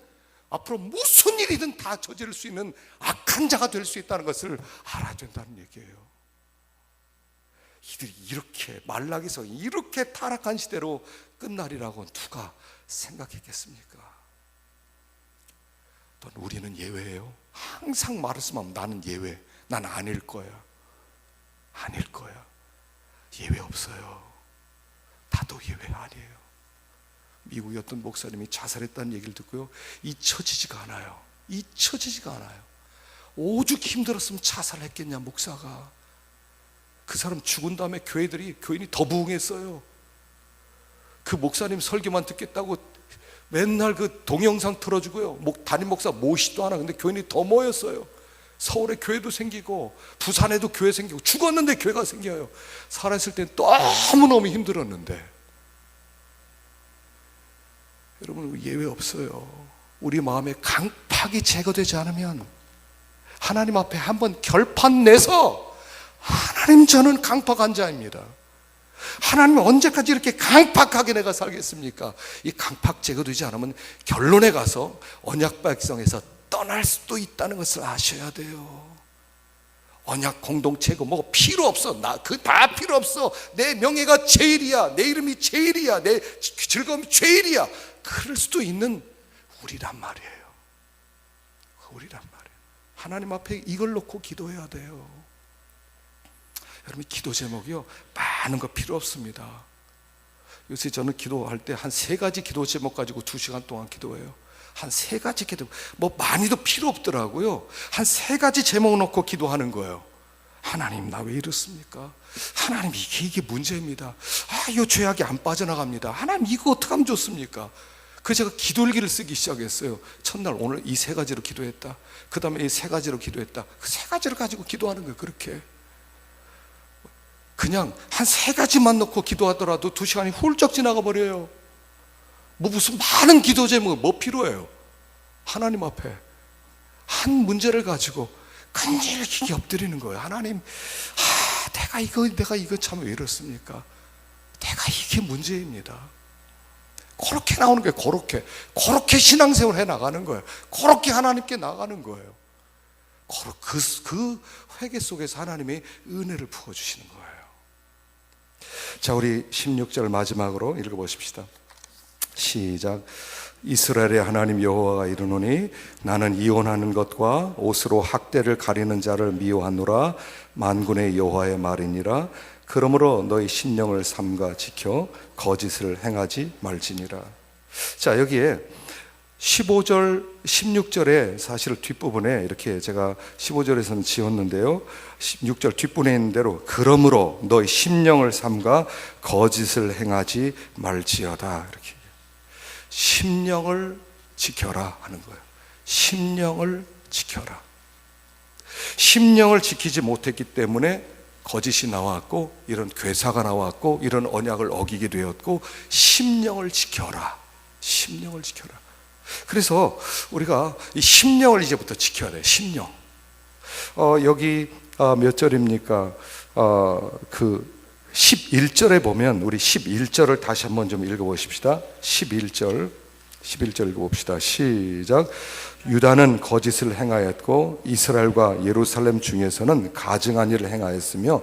앞으로 무슨 일이든 다 저지를 수 있는 악한 자가 될 수 있다는 것을 알아야 된다는 얘기예요. 이들이 이렇게 말라기서 이렇게 타락한 시대로 끝날이라고 누가 생각했겠습니까? 또 우리는 예외예요. 항상 말했으면 나는 예외, 난 아닐 거야. 예외 없어요. 다도 예외 아니에요. 미국의 어떤 목사님이 자살했다는 얘기를 듣고요, 잊혀지지가 않아요. 오죽 힘들었으면 자살했겠냐, 목사가. 그 사람 죽은 다음에 교인이 더 부흥했어요. 그 목사님 설교만 듣겠다고 맨날 그 동영상 틀어주고요, 담임 목사 모시도 않아. 근데 교인이 더 모였어요. 서울에 교회도 생기고 부산에도 교회 생기고, 죽었는데 교회가 생겨요. 살아있을 땐 너무너무 힘들었는데. 여러분, 예외 없어요. 우리 마음에 강팍이 제거되지 않으면 하나님 앞에 한번 결판 내서, 하나님, 저는 강팍한 자입니다. 하나님, 언제까지 이렇게 강팍하게 내가 살겠습니까? 이 강팍 제거되지 않으면 결론에 가서 언약 백성에서 떠날 수도 있다는 것을 아셔야 돼요. 언약 공동체고 뭐 필요 없어. 다 필요 없어. 내 명예가 제일이야, 내 이름이 제일이야, 내 즐거움이 제일이야, 그럴 수도 있는 우리란 말이에요. 하나님 앞에 이걸 놓고 기도해야 돼요. 여러분, 기도 제목이요, 많은 거 필요 없습니다. 요새 저는 기도할 때 한 3가지 기도 제목 가지고 2시간 동안 기도해요. 한 3가지 기도, 뭐 많이도 필요 없더라고요. 한 3가지 제목 놓고 기도하는 거예요. 하나님, 나 왜 이렇습니까? 하나님, 이게 문제입니다. 이 죄악이 안 빠져나갑니다. 하나님, 이거 어떻게 하면 좋습니까? 제가 기도일기를 쓰기 시작했어요. 첫날 오늘 이 3가지로 기도했다, 그 다음에 이 3가지로 기도했다. 그 3가지를 가지고 기도하는 거예요. 그렇게 그냥 한 3가지만 넣고 기도하더라도 2시간이 훌쩍 지나가 버려요. 무슨 많은 기도 제목 뭐 필요해요? 하나님 앞에 한 문제를 가지고 간절히 엎드리는 거예요. 하나님, 내가 이거 참 왜 이렇습니까? 내가 이게 문제입니다. 그렇게 나오는 거예요. 그렇게 신앙생활 해 나가는 거예요. 그렇게 하나님께 나가는 거예요. 그 회개 속에서 하나님이 은혜를 부어주시는 거예요. 자, 우리 16절 마지막으로 읽어보십시다. 시작. 이스라엘의 하나님 여호와가 이르노니 나는 이혼하는 것과 옷으로 학대를 가리는 자를 미워하노라. 만군의 여호와의 말이니라. 그러므로 너희 신령을 삼가 지켜 거짓을 행하지 말지니라. 자, 여기에 15절, 16절에 사실 뒷부분에 이렇게 제가 15절에서는 지웠는데요, 16절 뒷부분에 있는 대로 그러므로 너희 심령을 삼가 거짓을 행하지 말지어다, 이렇게 심령을 지켜라 하는 거예요. 심령을 지켜라. 심령을 지키지 못했기 때문에 거짓이 나왔고 이런 괴사가 나왔고 이런 언약을 어기게 되었고, 심령을 지켜라. 심령을 지켜라. 그래서 우리가 이 심령을 이제부터 지켜야 돼요. 심령. 여기 몇 절입니까? 그 11절에 보면, 우리 11절을 다시 한번 좀 읽어보십시다. 11절 읽어봅시다. 시작. 유다는 거짓을 행하였고 이스라엘과 예루살렘 중에서는 가증한 일을 행하였으며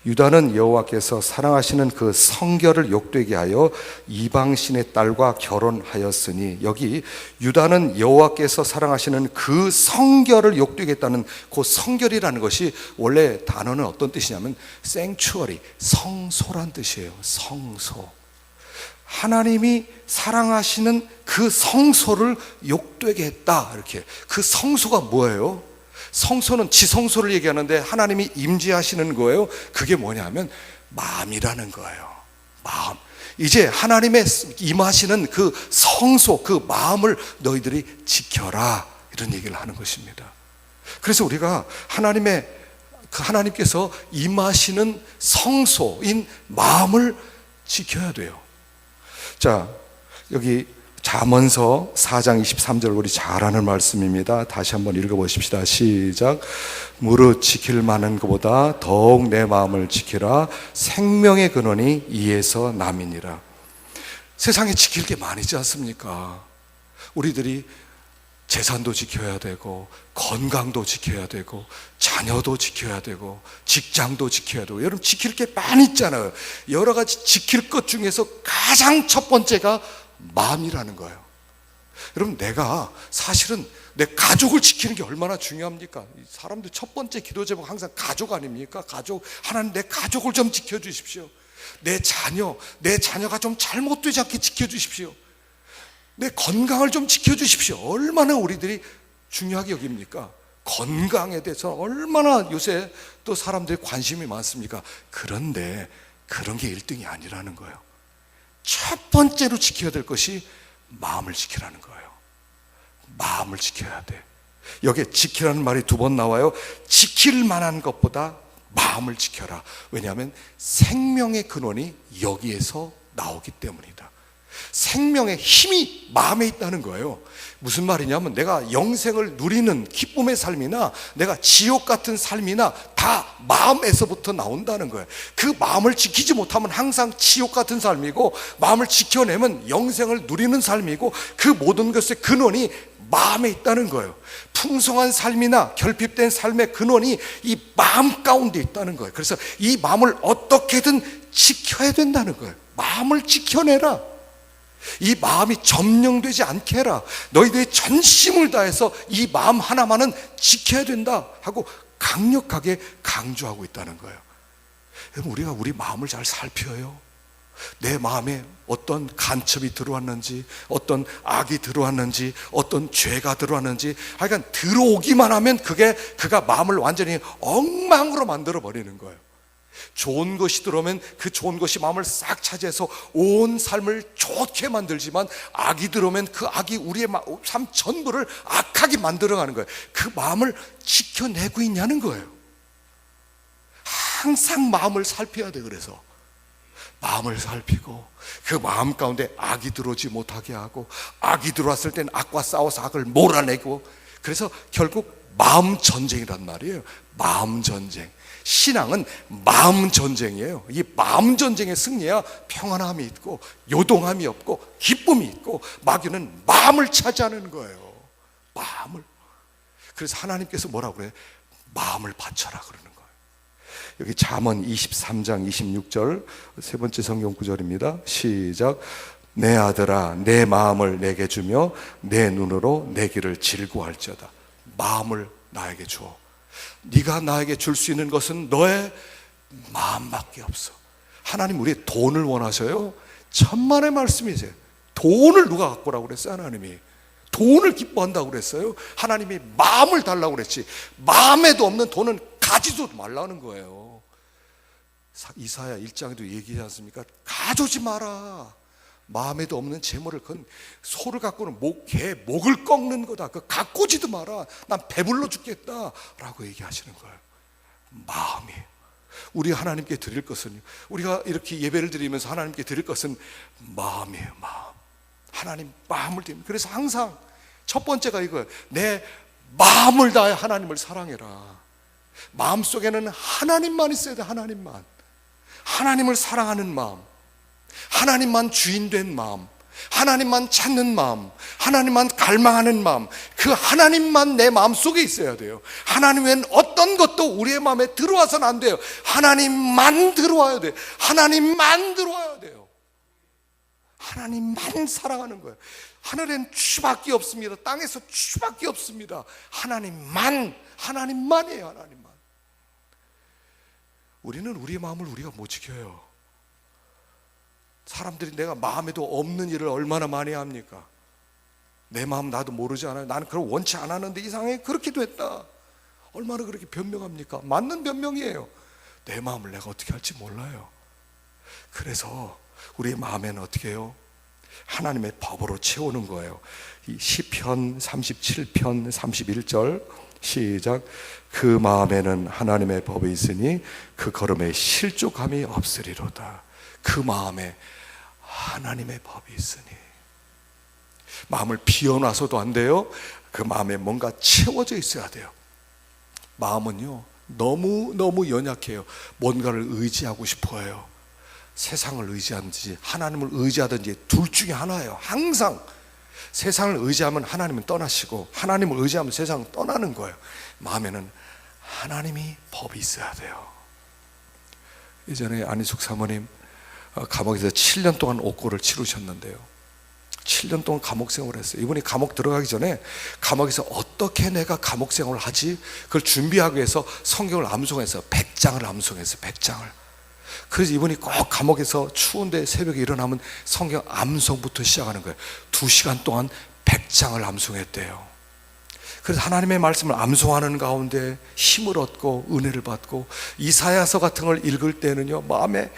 유다는 여호와께서 사랑하시는 그 성결을 욕되게 하여 이방신의 딸과 결혼하였으니, 여기 유다는 여호와께서 사랑하시는 그 성결을 욕되게 했다는 그 성결이라는 것이 원래 단어는 어떤 뜻이냐면 sanctuary, 성소란 뜻이에요. 성소. 하나님이 사랑하시는 그 성소를 욕되게 했다, 이렇게. 그 성소가 뭐예요? 성소는 지성소를 얘기하는데 하나님이 임재하시는 거예요. 그게 뭐냐면 마음이라는 거예요. 마음. 이제 하나님의 임하시는 그 성소, 그 마음을 너희들이 지켜라, 이런 얘기를 하는 것입니다. 그래서 우리가 하나님께서 임하시는 성소인 마음을 지켜야 돼요. 자, 여기 잠언서 4장 23절 우리 잘 아는 말씀입니다. 다시 한번 읽어보십시다. 시작. 무릇 지킬 만한 것보다 더욱 내 마음을 지키라. 생명의 근원이 이에서 남이니라. 세상에 지킬 게 많지 않습니까? 우리들이 재산도 지켜야 되고, 건강도 지켜야 되고, 자녀도 지켜야 되고, 직장도 지켜야 되고, 여러분 지킬 게 많이 있잖아요. 여러 가지 지킬 것 중에서 가장 첫 번째가 마음이라는 거예요. 여러분, 내가 사실은 내 가족을 지키는 게 얼마나 중요합니까? 사람들 첫 번째 기도 제목 항상 가족 아닙니까? 가족. 하나님, 내 가족을 좀 지켜주십시오. 내 자녀가 좀 잘못되지 않게 지켜주십시오. 내 건강을 좀 지켜주십시오. 얼마나 우리들이 중요하게 여깁니까? 건강에 대해서 얼마나 요새 또 사람들이 관심이 많습니까? 그런데 그런 게 1등이 아니라는 거예요. 첫 번째로 지켜야 될 것이 마음을 지키라는 거예요. 마음을 지켜야 돼. 여기에 지키라는 말이 2번 나와요. 지킬 만한 것보다 마음을 지켜라. 왜냐하면 생명의 근원이 여기에서 나오기 때문이다. 생명의 힘이 마음에 있다는 거예요. 무슨 말이냐면 내가 영생을 누리는 기쁨의 삶이나 내가 지옥 같은 삶이나 다 마음에서부터 나온다는 거예요. 그 마음을 지키지 못하면 항상 지옥 같은 삶이고, 마음을 지켜내면 영생을 누리는 삶이고, 그 모든 것의 근원이 마음에 있다는 거예요. 풍성한 삶이나 결핍된 삶의 근원이 이 마음 가운데 있다는 거예요. 그래서 이 마음을 어떻게든 지켜야 된다는 거예요. 마음을 지켜내라. 이 마음이 점령되지 않게 해라. 너희들이 전심을 다해서 이 마음 하나만은 지켜야 된다 하고 강력하게 강조하고 있다는 거예요. 우리가 우리 마음을 잘 살펴요. 내 마음에 어떤 간첩이 들어왔는지, 어떤 악이 들어왔는지, 어떤 죄가 들어왔는지, 하여간 들어오기만 하면 그가 마음을 완전히 엉망으로 만들어 버리는 거예요. 좋은 것이 들어오면 그 좋은 것이 마음을 싹 차지해서 온 삶을 좋게 만들지만, 악이 들어오면 그 악이 우리의 삶 전부를 악하게 만들어가는 거예요. 그 마음을 지켜내고 있냐는 거예요. 항상 마음을 살펴야 돼. 그래서 마음을 살피고 그 마음 가운데 악이 들어오지 못하게 하고, 악이 들어왔을 땐 악과 싸워서 악을 몰아내고, 그래서 결국 마음 전쟁이란 말이에요. 마음 전쟁. 신앙은 마음 전쟁이에요. 이 마음 전쟁에 승리해야 평안함이 있고 요동함이 없고 기쁨이 있고, 마귀는 마음을 차지하는 거예요. 마음을. 그래서 하나님께서 뭐라고 그래요? 마음을 바쳐라 그러는 거예요. 여기 잠언 23장 26절 세 번째 성경 구절입니다. 시작. 내 아들아 내 마음을 내게 주며 내 눈으로 내 길을 질구할지어다. 마음을 나에게 줘. 네가 나에게 줄 수 있는 것은 너의 마음밖에 없어. 하나님 우리의 돈을 원하셔요? 천만의 말씀이세요. 돈을 누가 갖고 오라고 그랬어요? 하나님이 돈을 기뻐한다고 그랬어요? 하나님이 마음을 달라고 그랬지, 마음에도 없는 돈은 가지도 말라는 거예요. 이사야 1장에도 얘기하지 않습니까? 가져오지 마라. 마음에도 없는 재물을, 그건 소를 갖고는 개 목을 꺾는 거다. 그 갖고 오지도 마라. 난 배불러 죽겠다 라고 얘기하시는 거예요. 마음이. 우리 하나님께 드릴 것은, 우리가 이렇게 예배를 드리면서 하나님께 드릴 것은 마음이에요. 마음. 하나님 마음을 드립니다. 그래서 항상 첫 번째가 이거예요. 내 마음을 다해 하나님을 사랑해라. 마음속에는 하나님만 있어야 돼. 하나님만. 하나님을 사랑하는 마음, 하나님만 주인된 마음, 하나님만 찾는 마음, 하나님만 갈망하는 마음, 그 하나님만 내 마음속에 있어야 돼요. 하나님 외엔 어떤 것도 우리의 마음에 들어와서는 안 돼요. 하나님만 들어와야 돼요. 하나님만 들어와야 돼요. 하나님만 사랑하는 거예요. 하늘엔 주밖에 없습니다. 땅에서 주밖에 없습니다. 하나님만이에요. 하나님만. 우리는 우리의 마음을 우리가 못 지켜요. 사람들이 내가 마음에도 없는 일을 얼마나 많이 합니까? 내 마음 나도 모르지 않아요? 나는 그걸 원치 않았는데 이상하게 그렇게 됐다. 얼마나 그렇게 변명합니까? 맞는 변명이에요. 내 마음을 내가 어떻게 할지 몰라요. 그래서 우리의 마음에는 어떻게 해요? 하나님의 법으로 채우는 거예요. 이 시편 37편 31절 시작. 그 마음에는 하나님의 법이 있으니 그 걸음에 실족함이 없으리로다. 그 마음에 하나님의 법이 있으니. 마음을 비워놔서도 안 돼요. 그 마음에 뭔가 채워져 있어야 돼요. 마음은요 너무 연약해요. 뭔가를 의지하고 싶어해요. 세상을 의지하든지 하나님을 의지하든지 둘 중에 하나예요. 항상 세상을 의지하면 하나님은 떠나시고, 하나님을 의지하면 세상은 떠나는 거예요. 마음에는 하나님이 법이 있어야 돼요. 예전에 안희숙 사모님 감옥에서 7년 동안 옥고를 치르셨는데요, 7년 동안 감옥 생활을 했어요. 이분이 감옥 들어가기 전에 감옥에서 어떻게 내가 감옥 생활을 하지, 그걸 준비하기 위해서 성경을 암송해서 100장을 암송했어요. 100장을. 그래서 이분이 꼭 감옥에서 추운데 새벽에 일어나면 성경 암송부터 시작하는 거예요. 2시간 동안 100장을 암송했대요. 그래서 하나님의 말씀을 암송하는 가운데 힘을 얻고 은혜를 받고, 이사야서 같은 걸 읽을 때는요 마음에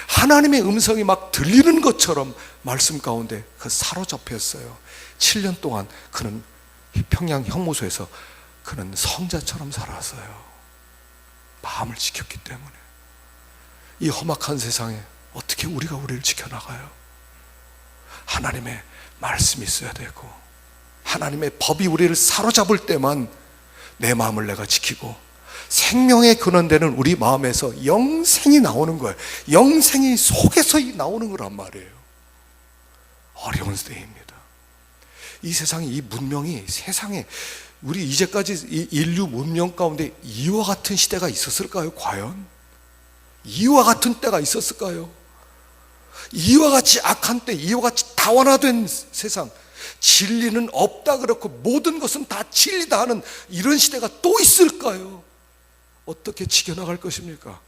하나님의 음성이 막 들리는 것처럼 말씀 가운데 그 사로잡혔어요. 7년 동안 그는 평양 형무소에서 그는 성자처럼 살았어요. 마음을 지켰기 때문에. 이 험악한 세상에 어떻게 우리가 우리를 지켜나가요? 하나님의 말씀이 있어야 되고, 하나님의 법이 우리를 사로잡을 때만 내 마음을 내가 지키고, 생명의 근원되는 우리 마음에서 영생이 나오는 거예요. 영생이 속에서 나오는 거란 말이에요. 어려운 때입니다. 이 세상이, 이 문명이 세상에, 우리 이제까지 이 인류 문명 가운데 이와 같은 시대가 있었을까요? 과연? 이와 같은 때가 있었을까요? 이와 같이 악한 때, 이와 같이 다원화된 세상, 진리는 없다 그렇고 모든 것은 다 진리다 하는 이런 시대가 또 있을까요? 어떻게 지켜나갈 것입니까?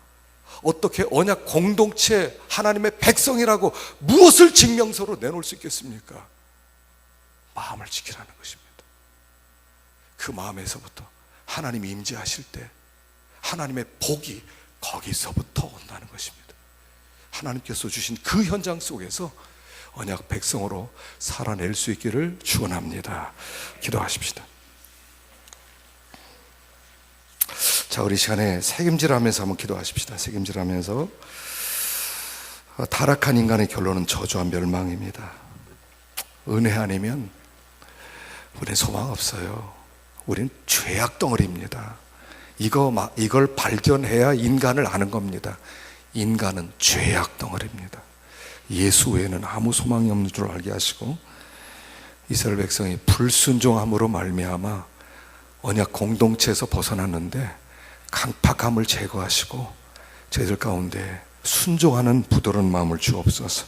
어떻게 언약 공동체 하나님의 백성이라고 무엇을 증명서로 내놓을 수 있겠습니까? 마음을 지키라는 것입니다. 그 마음에서부터 하나님이 임재하실 때 하나님의 복이 거기서부터 온다는 것입니다. 하나님께서 주신 그 현장 속에서 언약 백성으로 살아낼 수 있기를 축원합니다. 기도하십시다. 자, 우리 시간에 책임질하면서 한번 기도하십시다. 책임질하면서. 타락한 인간의 결론은 저주와 멸망입니다. 은혜 아니면 우리는 소망 없어요. 우리는 죄악 덩어리입니다. 이걸 발견해야 인간을 아는 겁니다. 인간은 죄악 덩어리입니다. 예수 외에는 아무 소망이 없는 줄 알게 하시고, 이스라엘 백성이 불순종함으로 말미암아 언약 공동체에서 벗어났는데 강팍함을 제거하시고 저희들 가운데 순종하는 부드러운 마음을 주옵소서.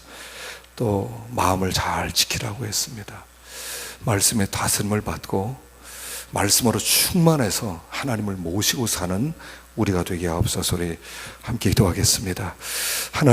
또 마음을 잘 지키라고 했습니다. 말씀의 다스림을 받고 말씀으로 충만해서 하나님을 모시고 사는 우리가 되게 하옵소서. 우리 함께 기도하겠습니다. 하나님